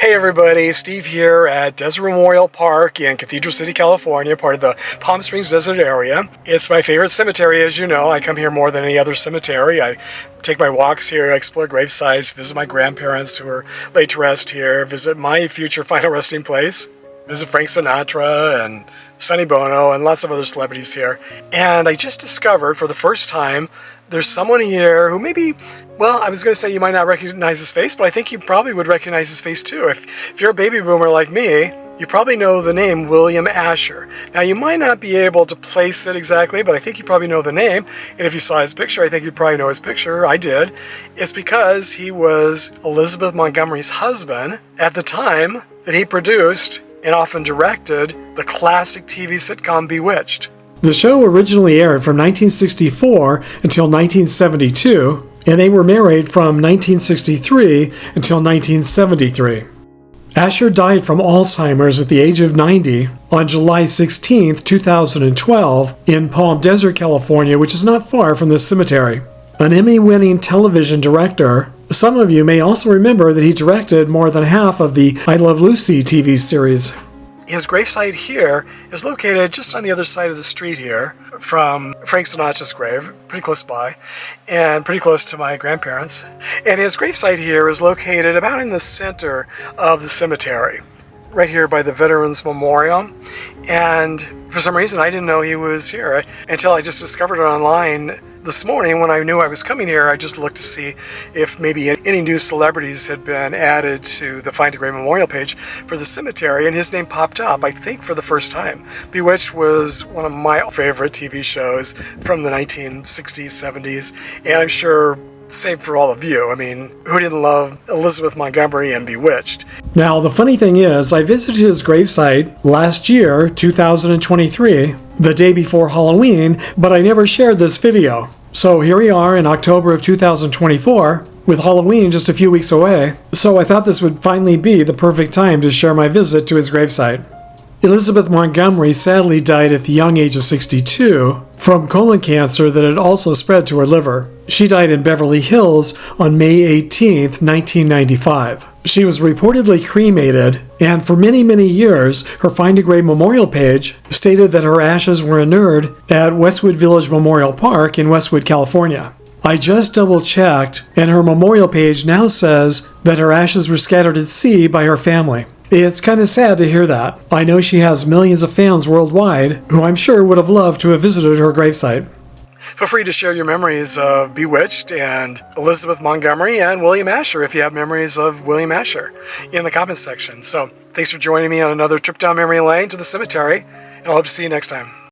Hey everybody, Steve here at Desert Memorial Park in Cathedral City, California, part of the Palm Springs Desert area. It's my favorite cemetery, as you know. I come here more than any other cemetery. I take my walks here, explore grave sites, visit my grandparents who are laid to rest here, visit my future final resting place, visit Frank Sinatra and Sonny Bono and lots of other celebrities here. And I just discovered for the first time there's someone here who maybe, well, I was going to say you might not recognize his face, but I think you probably would recognize his face too. If you're a baby boomer like me, you probably know the name William Asher. Now, you might not be able to place it exactly, but I think you probably know the name. And if you saw his picture, I think you'd probably know his picture. I did. It's because he was Elizabeth Montgomery's husband at the time that he produced and often directed the classic TV sitcom Bewitched. The show originally aired from 1964 until 1972, and they were married from 1963 until 1973. Asher died from Alzheimer's at the age of 90 on July 16, 2012, in Palm Desert, California, which is not far from this cemetery. An Emmy-winning television director, some of you may also remember that he directed more than half of the I Love Lucy TV series. His gravesite here is located just on the other side of the street here from Frank Sinatra's grave, pretty close by, and pretty close to my grandparents. And his gravesite here is located about in the center of the cemetery, right here by the Veterans Memorial. And for some reason, I didn't know he was here until I just discovered it online this morning. When I knew I was coming here, I just looked to see if maybe any new celebrities had been added to the Find a Grave Memorial page for the cemetery, and his name popped up, I think, for the first time. Bewitched was one of my favorite TV shows from the 1960s, 70s, and I'm sure same for all of you. I mean, who didn't love Elizabeth Montgomery and Bewitched? Now, the funny thing is, I visited his gravesite last year, 2023, the day before Halloween, but I never shared this video. So here we are in October of 2024, with Halloween just a few weeks away, so I thought this would finally be the perfect time to share my visit to his gravesite. Elizabeth Montgomery sadly died at the young age of 62 from colon cancer that had also spread to her liver. She died in Beverly Hills on May 18, 1995. She was reportedly cremated, and for many, many years, her Find a Grave Memorial page stated that her ashes were inurned at Westwood Village Memorial Park in Westwood, California. I just double-checked, and her memorial page now says that her ashes were scattered at sea by her family. It's kind of sad to hear that. I know she has millions of fans worldwide who I'm sure would have loved to have visited her gravesite. Feel free to share your memories of Bewitched and Elizabeth Montgomery and William Asher if you have memories of William Asher in the comments section. So thanks for joining me on another trip down memory lane to the cemetery, and I hope to see you next time.